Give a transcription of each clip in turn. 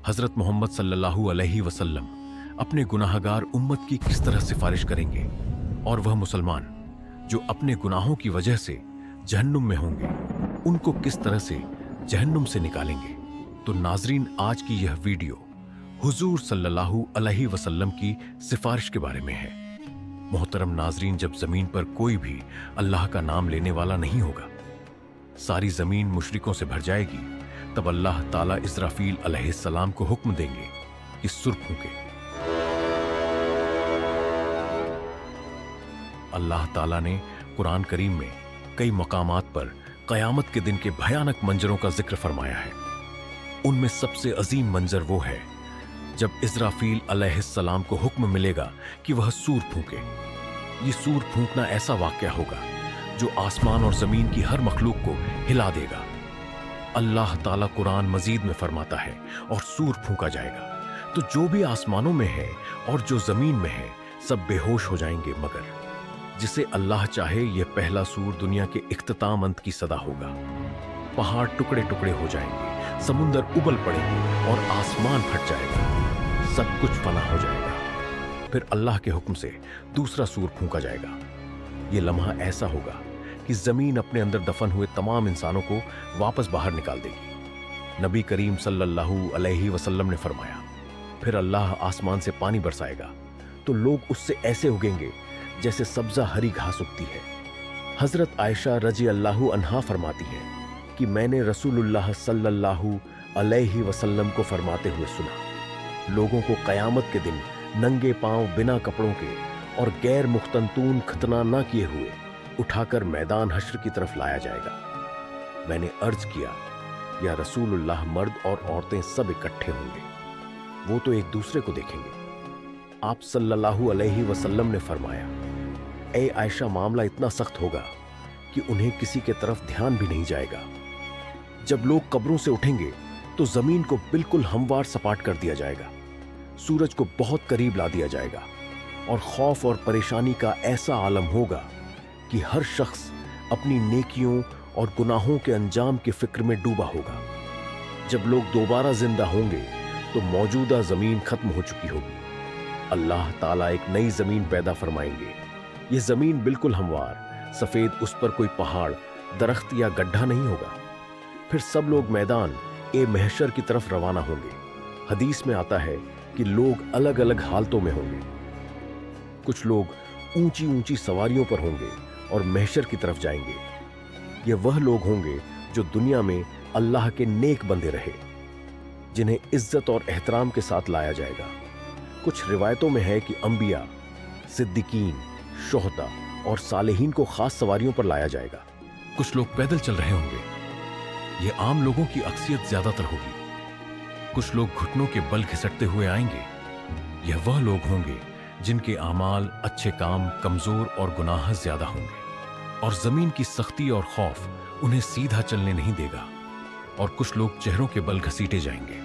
हजरत मोहम्मद सल्लल्लाहु अलैहि वसल्लम अपने गुनाहगार उम्मत की किस तरह सिफारिश करेंगे और वह मुसलमान जो अपने गुनाहों की वजह से जहन्नुम में होंगे उनको किस तरह से जहन्नुम से निकालेंगे। तो नाजरीन, आज की यह वीडियो हुजूर सल्लल्लाहु अलैहि वसल्लम की सिफारिश के बारे में है। मोहतरम नाजरीन, जब जमीन पर कोई भी अल्लाह का नाम लेने वाला नहीं होगा, सारी जमीन मुशरिकों से भर जाएगी, तब अल्लाह ताला इस्राफील अलैहिस्सलाम को हुक्म देंगे कि सुर फूंके। अल्लाह ताला ने कुरान करीम में कई मकामात पर कयामत के दिन के भयानक मंजरों का जिक्र फरमाया है। उनमें सबसे अजीम मंजर वो है जब इस्राफील अलैहिस्सलाम को हुक्म मिलेगा कि वह सूर फूंके। ये सूर फूंकना ऐसा वाक़या होगा जो आसमान और जमीन की हर मखलूक को हिला देगा। अल्लाह ताला कुरान मजीद में फरमाता है, और सूर फूंका जाएगा तो जो भी आसमानों में है और जो जमीन में है सब बेहोश हो जाएंगे, मगर जिसे अल्लाह चाहे यह पहला सूर दुनिया के इख्तिताम अंत की सदा होगा। पहाड़ टुकड़े टुकड़े हो जाएंगे, समुंदर उबल पड़ेंगे और आसमान फट जाएगा, सब कुछ फना हो जाएगा। फिर अल्लाह के हुक्म से दूसरा सूर फूंका जाएगा। यह लम्हा ऐसा होगा कि जमीन अपने अंदर दफन हुए तमाम इंसानों को वापस बाहर निकाल देगी। नबी करीम सल्लल्लाहु अलैहि वसल्लम ने फरमाया, फिर अल्लाह आसमान से पानी बरसाएगा तो लोग उससे ऐसे उगेंगे जैसे सब्जा हरी घास उगती है। हजरत आयशा रजी अल्लाहु अन्हा फरमाती है कि मैंने रसूलुल्लाह सल्लल्लाहु अलैहि वसल्लम को फरमाते हुए सुना, लोगों को कयामत के दिन नंगे पांव बिना कपड़ों के और गैर मुख्तनतून खतना ना किए हुए उठाकर मैदान हश्र की तरफ लाया जाएगा। मैंने अर्ज किया, या रसूलुल्लाह, मर्द और औरतें सब इकट्ठे होंगे, वो तो एक दूसरे को देखेंगे। आप सल्लल्लाहु अलैहि वसल्लम ने फरमाया, ए आयशा, मामला इतना सख्त होगा कि उन्हें किसी के तरफ ध्यान भी नहीं जाएगा। जब लोग कब्रों से उठेंगे तो जमीन को बिल्कुल हमवार सपाट कर दिया जाएगा, सूरज को बहुत करीब ला दिया जाएगा और खौफ और परेशानी का ऐसा आलम होगा कि हर शख्स अपनी नेकियों और गुनाहों के अंजाम की फिक्र में डूबा होगा। जब लोग दोबारा जिंदा होंगे तो मौजूदा जमीन खत्म हो चुकी होगी। अल्लाह ताला एक नई जमीन पैदा फरमाएंगे। यह जमीन बिल्कुल हमवार, सफेद, उस पर कोई पहाड़, दरख्त या गड्ढा नहीं होगा। फिर सब लोग मैदान ए महशर की तरफ रवाना होंगे। हदीस में आता है कि लोग अलग अलग हालतों में होंगे। कुछ लोग ऊंची ऊंची सवारियों पर होंगे और महशर की तरफ जाएंगे। ये वह लोग होंगे जो दुनिया में अल्लाह के नेक बंदे रहे, जिन्हें इज्जत और एहतराम के साथ लाया जाएगा। कुछ रिवायतों में है कि अंबिया, सिद्दीकीन, शोहदा और सालेहीन को खास सवारियों पर लाया जाएगा। कुछ लोग पैदल चल रहे होंगे। यह आम लोगों की अक्सियत ज्यादातर होगी। कुछ लोग घुटनों के बल घिसटते हुए आएंगे। यह वह लोग होंगे जिनके आमाल, अच्छे काम, कमजोर और गुनाह ज्यादा होंगे और जमीन की सख्ती और खौफ उन्हें सीधा चलने नहीं देगा। और कुछ लोग चेहरों के बल घसीटे जाएंगे।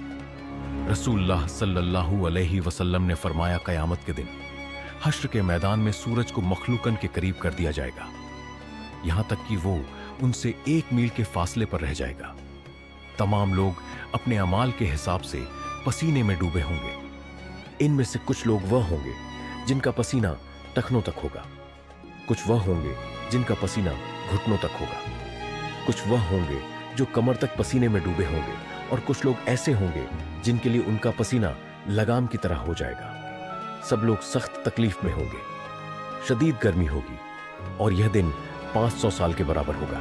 रसूलुल्लाह सल्लल्लाहु अलैहि वसल्लम ने फरमाया, कयामत के दिन हश्र के मैदान में सूरज को मखलूकन के करीब कर दिया जाएगा, यहां तक कि वो उनसे 1 मील के फासले पर रह जाएगा। तमाम लोग अपने अमाल के हिसाब से पसीने में डूबे होंगे। इनमें से कुछ लोग वह होंगे जिनका पसीना टखनों तक होगा, कुछ वह होंगे जिनका पसीना घुटनों तक होगा, कुछ वह होंगे जो कमर तक पसीने में डूबे होंगे, और कुछ लोग ऐसे होंगे जिनके लिए उनका पसीना लगाम की तरह हो जाएगा। सब लोग सख्त तकलीफ में होंगे, शदीद गर्मी होगी और यह दिन 500 साल के बराबर होगा।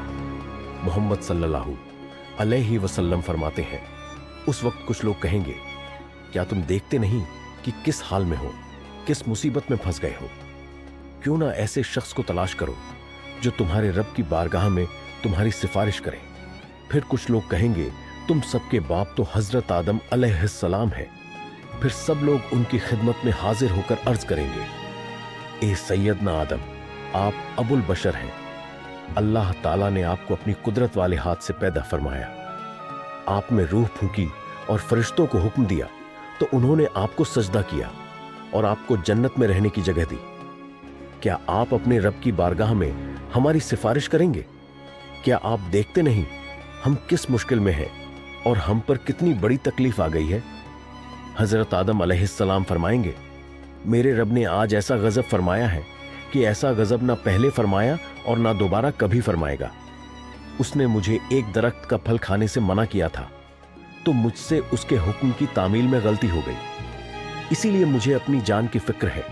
मोहम्मद सल्लल्लाहु अलैहि वसल्लम फरमाते हैं, उस वक्त कुछ लोग कहेंगे, क्या तुम देखते नहीं कि किस हाल में हो, किस मुसीबत में फंस गए हो? क्यों ना ऐसे शख्स को तलाश करो जो तुम्हारे रब की बारगाह में तुम्हारी सिफारिश करे। फिर कुछ लोग कहेंगे, तुम सबके बाप तो हजरत आदम अलैहिस्सलाम है। फिर सब लोग उनकी खिदमत में हाजिर होकर अर्ज करेंगे, ए सैयदना आदम, आप अबुल बशर हैं। अल्लाह ताला ने आपको अपनी कुदरत वाले हाथ से पैदा फरमाया, आप में रूह फूंकी और फरिश्तों को हुक्म दिया तो उन्होंने आपको सजदा किया और आपको जन्नत में रहने की जगह दी। क्या आप अपने रब की बारगाह में हमारी सिफारिश करेंगे? क्या आप देखते नहीं हम किस मुश्किल में हैं और हम पर कितनी बड़ी तकलीफ आ गई है? हजरत आदम अलैहिस्सलाम फरमाएंगे, मेरे रब ने आज ऐसा गजब फरमाया है कि ऐसा गजब ना पहले फरमाया और ना दोबारा कभी फरमाएगा। उसने मुझे एक दरख्त का फल खाने से मना किया था, तो मुझसे उसके हुक्म की तामील में गलती हो गई, इसीलिए मुझे अपनी जान की फिक्र है।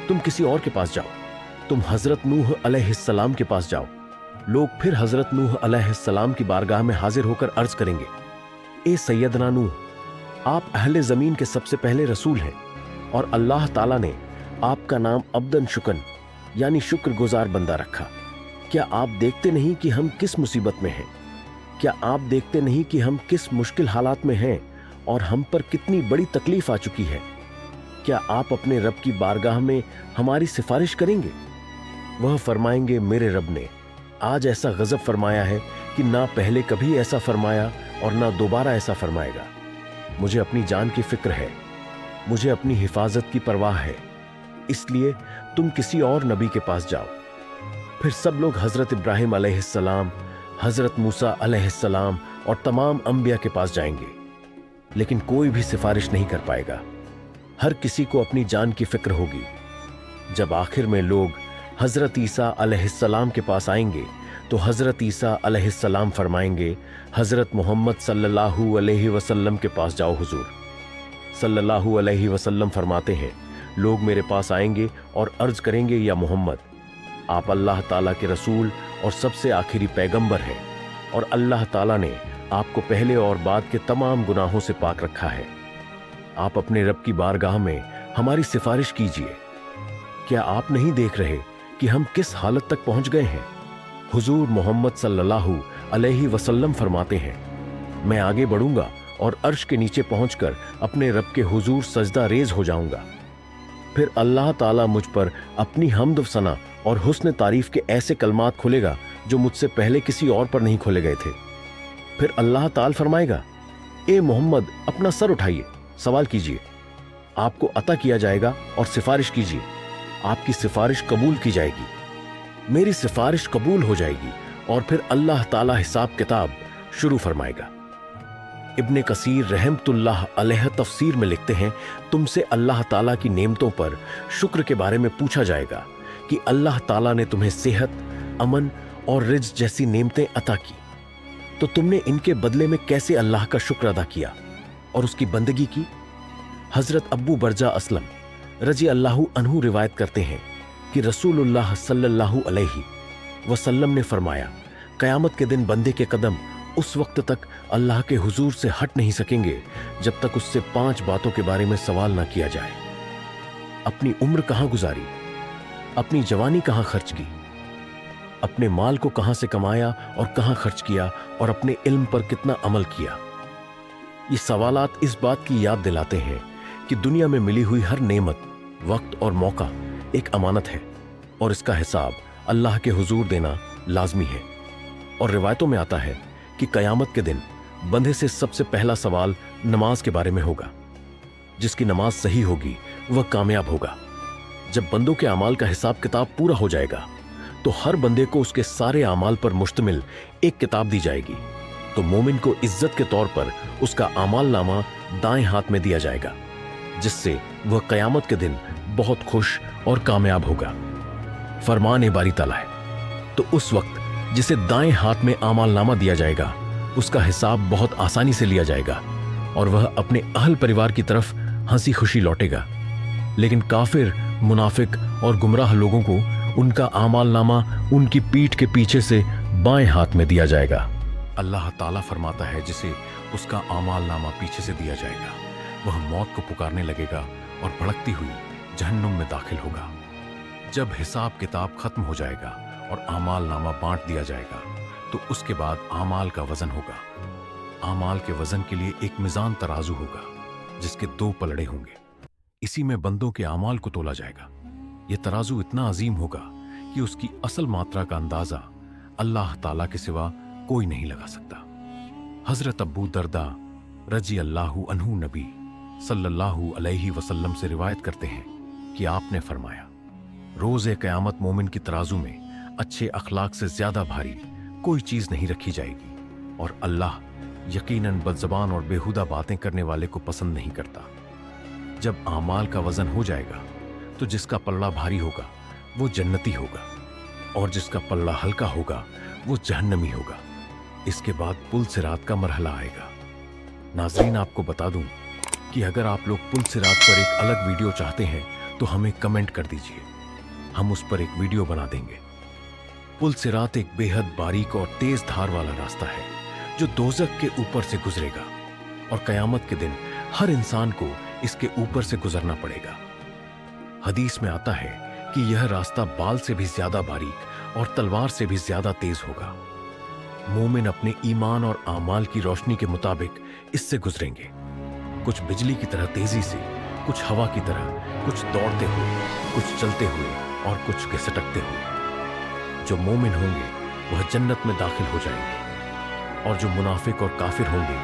तुम किसी और के पास जाओ, तुम हजरत नूह अलैहिस्सलाम के पास जाओ। लोग फिर हजरत नूह अलैहिस्सलाम की बारगाह में हाजिर होकर अर्ज करेंगे, ए सैयदना नूह, आप अहले जमीन के सबसे पहले रसूल हैं और अल्लाह ताला ने आपका नाम अब्दन शुकन यानी शुक्रगुजार बंदा रखा। क्या आप देखते नहीं कि हम किस मुसीबत में हैं? क्या आप देखते नहीं कि हम किस मुश्किल हालात में हैं और हम पर कितनी बड़ी तकलीफ आ चुकी है? क्या आप अपने रब की बारगाह में हमारी सिफारिश करेंगे? वह फरमाएंगे, मेरे रब ने आज ऐसा गजब फरमाया है कि ना पहले कभी ऐसा फरमाया और ना दोबारा ऐसा फरमाएगा। मुझे अपनी जान की फिक्र है, मुझे अपनी हिफाजत की परवाह है, इसलिए तुम किसी और नबी के पास जाओ। फिर सब लोग हजरत इब्राहिम अलैहिस्सलाम, हजरत मूसा अलैहिस्सलाम और तमाम अंबिया के पास जाएंगे, लेकिन कोई भी सिफारिश नहीं कर पाएगा। हर किसी को अपनी जान की फिक्र होगी। जब आखिर में लोग हजरत ईसा अलैहिस्सलाम के पास आएंगे तो हजरत ईसा अलैहिस्सलाम फरमाएंगे, हजरत मोहम्मद सल्लल्लाहु अलैहि वसल्लम के पास जाओ। हुजूर सल्लल्लाहु अलैहि वसल्लम फरमाते हैं, लोग मेरे पास आएंगे और अर्ज करेंगे, या मोहम्मद, आप अल्लाह ताला के रसूल और सबसे आखिरी पैगंबर हैं और अल्लाह ताला ने आपको पहले और बाद के तमाम गुनाहों से पाक रखा है। आप अपने रब की बारगाह में हमारी सिफारिश कीजिए। क्या आप नहीं देख रहे कि हम किस हालत तक पहुंच गए हैं? हुजूर मोहम्मद सल्लल्लाहु अलैहि वसल्लम फरमाते हैं, मैं आगे बढ़ूंगा और अर्श के नीचे पहुंचकर अपने रब के हुजूर सजदा रेज हो जाऊंगा। फिर अल्लाह ताला मुझ पर अपनी हम्द सना और हुस्न तारीफ के ऐसे कलमात खोलेगा जो मुझसे पहले किसी और पर नहीं खोले गए थे। फिर अल्लाह ताला फरमाएगा, ए मोहम्मद, अपना सर उठाइए, सवाल कीजिए, आपको अता किया जाएगा और सिफारिश कीजिए, आपकी सिफारिश कबूल की जाएगी, मेरी सिफारिश कबूल हो जाएगी और फिर अल्लाह ताला हिसाब किताब शुरू फरमाएगा। इब्ने कसीर रहमतुल्लाह अलैह तफसीर में लिखते हैं, तुमसे अल्लाह ताला की नेमतों पर शुक्र के बारे में पूछा जाएगा कि अल्लाह ताला ने तुम्हें सेहत, अमन और रिज्क जैसी नेमतें अता की, तो तुमने इनके बदले में कैसे अल्लाह का शुक्र अदा किया और उसकी बंदगी की? हजरत अब्बू बरजा असलम रजी अल्लाहु अन्हु रिवायत करते हैं कि रसूलुल्लाह सल्लल्लाहु अलैहि वसल्लम ने फरमाया, कयामत के दिन बंदे के कदम उस वक्त तक अल्लाह के हुजूर से हट नहीं सकेंगे जब तक उससे 5 बातों के बारे में सवाल ना किया जाए। अपनी उम्र कहां गुजारी, अपनी जवानी कहां खर्च की, अपने माल को कहां से कमाया और कहां खर्च किया, और अपने इल्म पर कितना अमल किया। ये सवालात इस बात की याद दिलाते हैं कि दुनिया में मिली हुई हर नेमत, वक्त और मौका एक अमानत है और इसका हिसाब अल्लाह के हुजूर देना लाजमी है। और रिवायतों में आता है कि कयामत के दिन बंदे से सबसे पहला सवाल नमाज के बारे में होगा। जिसकी नमाज सही होगी वह कामयाब होगा। जब बंदों के अमाल का हिसाब किताब पूरा हो जाएगा तो हर बंदे को उसके सारे अमाल पर मुश्तमिल एक किताब दी जाएगी। तो मोमिन को इज्जत के तौर पर उसका अमाल नामा दाएं हाथ में दिया जाएगा, जिससे वह कयामत के दिन बहुत खुश और कामयाब होगा। फरमान बारी ताला है। तो उस वक्त जिसे दाएं हाथ में अमाल नामा दिया जाएगा उसका हिसाब बहुत आसानी से लिया जाएगा और वह अपने अहल परिवार की तरफ हंसी खुशी लौटेगा। लेकिन काफिर, मुनाफिक और गुमराह लोगों को उनका आमाल नामा उनकी पीठ के पीछे से बाएं हाथ में दिया जाएगा। अल्लाह ताला फरमाता है, जिसे उसका आमाल नामा पीछे से दिया जाएगा वह मौत को पुकारने लगेगा और भड़कती हुई जहन्नुम में दाखिल होगा। जब हिसाब किताब खत्म हो जाएगा और आमाल नामा बांट दिया जाएगा तो उसके बाद आमाल का वजन होगा। आमाल के वजन के लिए एक मिजान तराजू होगा जिसके 2 पलड़े होंगे। इसी में बंदों के आमाल को तोला जाएगा। यह तराजू इतना अजीम होगा कि उसकी असल मात्रा का अंदाजा अल्लाह ताला के सिवा कोई नहीं लगा सकता। हजरत अब्बू दरदा रजी अल्लाहु अन्हु नबी सल्लल्लाहु अलैहि वसल्लम से रिवायत करते हैं कि आपने फरमाया, रोज़े क़यामत मोमिन की तराजू में अच्छे अखलाक से ज्यादा भारी कोई चीज नहीं रखी जाएगी और अल्लाह यकीनन बदज़बान और बेहुदा बातें करने वाले को पसंद नहीं करता। जब आमाल का वजन हो जाएगा तो जिसका पल्ला भारी होगा वो जन्नती होगा और जिसका पल्ला हल्का होगा वो जहन्नमी होगा। इसके बाद पुल सिरात का मरहला आएगा। नाजरीन, आपको बता दूं कि अगर आप लोग पुल सिरात पर एक अलग वीडियो चाहते हैं तो हमें कमेंट कर दीजिए, हम उस पर एक वीडियो बना देंगे। पुल सिरात एक बेहद बारीक और तेज धार वाला रास्ता है जो दोज़ख के ऊपर से गुजरेगा और कयामत के दिन हर इंसान को इसके ऊपर से गुजरना पड़ेगा। हदीस में आता है कि यह रास्ता बाल से भी ज्यादा बारीक और तलवार से भी ज्यादा तेज होगा। मोमिन अपने ईमान और आमाल की रोशनी के मुताबिक इससे गुजरेंगे, कुछ बिजली की तरह तेजी से, कुछ हवा की तरह, कुछ दौड़ते हुए, कुछ चलते हुए और कुछ घिसटकते हुए। जो मोमिन होंगे वह जन्नत में दाखिल हो जाएंगे और जो मुनाफिक और काफिर होंगे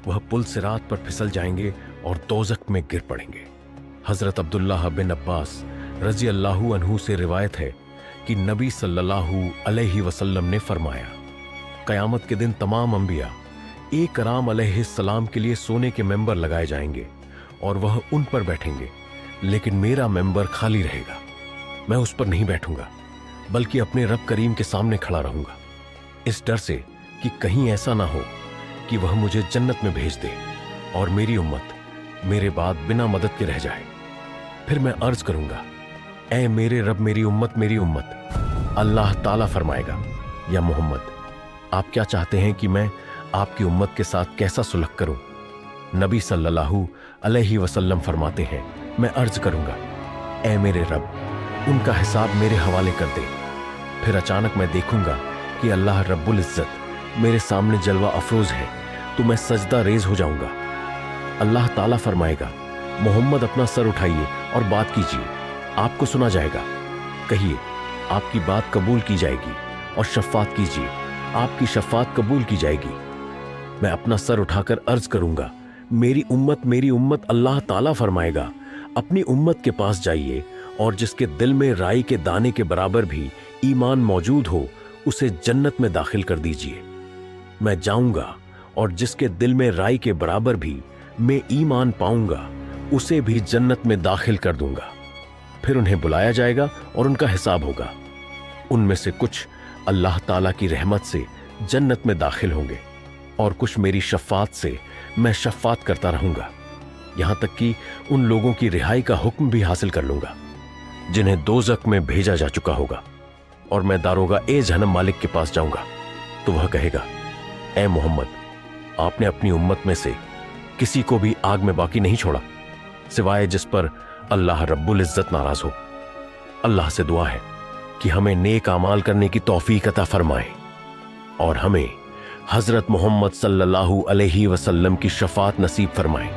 वह पुल सिरात पर फिसल जाएंगे और दोज़ख में गिर पड़ेंगे। हजरत अब्दुल्लाह बिन अब्बास रजी अल्लाहु अन्हु से रिवायत है कि नबी सल्लल्लाहु अलैहि वसल्लम ने फरमाया, कयामत के दिन तमाम अंबिया एक राम अलैहिस्सलाम के लिए सोने के मेंबर लगाए जाएंगे और वह उन पर बैठेंगे, लेकिन मेरा मेंबर खाली रहेगा। मैं उस पर नहीं बैठूंगा बल्कि अपने रब करीम के सामने खड़ा रहूंगा, इस डर से कि कहीं ऐसा ना हो कि वह मुझे जन्नत में भेज दे और मेरी उम्मत मेरे बाद बिना मदद के रह जाए। फिर मैं अर्ज करूंगा, ऐ मेरे रब मेरी उम्मत। अल्लाह ताला फरमाएगा, या मोहम्मद, आप क्या चाहते हैं कि मैं आपकी उम्मत के साथ कैसा सुलह करूं? नबी सल्लल्लाहु अलैहि वसल्लम फरमाते हैं, मैं अर्ज करूंगा, ऐ मेरे रब, उनका हिसाब मेरे हवाले कर दे। फिर अचानक मैं देखूंगा कि अल्लाह रब्बुल इज्जत मेरे सामने जलवा अफरोज है, तो मैं सजदा रेज हो जाऊंगा। अल्लाह ताला फरमाएगा, मोहम्मद अपना सर उठाइए और बात कीजिए, आपको सुना जाएगा। कहिए, आपकी बात कबूल की जाएगी और शफ़ात कीजिए, आपकी शफ़ात कबूल की जाएगी। मैं अपना सर उठाकर अर्ज करूंगा, मेरी उम्मत। अल्लाह ताला फरमाएगा, अपनी उम्मत के पास जाइए और जिसके दिल में राई के दाने के बराबर भी ईमान मौजूद हो उसे जन्नत में दाखिल कर दीजिए। मैं जाऊंगा और जिसके दिल में राई के बराबर भी मैं ईमान पाऊंगा उसे भी जन्नत में दाखिल कर दूंगा। फिर उन्हें बुलाया जाएगा और उनका हिसाब होगा। उनमें से कुछ अल्लाह ताला की रहमत से जन्नत में दाखिल होंगे और कुछ मेरी शफ़ात से मैं शफ़ात करता रहूंगा, यहां तक कि उन लोगों की रिहाई का हुक्म भी हासिल कर लूंगा जिन्हें दोज़ख में भेजा जा चुका होगा। और मैं दारोगा ए जहन्नम मालिक के पास जाऊंगा तो वह कहेगा, ए मोहम्मद, आपने अपनी उम्मत में से किसी को भी आग में बाकी नहीं छोड़ा सिवाय जिस पर अल्लाह रब्बुल इज्जत नाराज हो। अल्लाह से दुआ है कि हमें नेक आमाल करने की तौफीक अता फरमाए और हमें हजरत मोहम्मद सल्लल्लाहु अलैहि वसल्लम की शफ़ात नसीब फरमाए।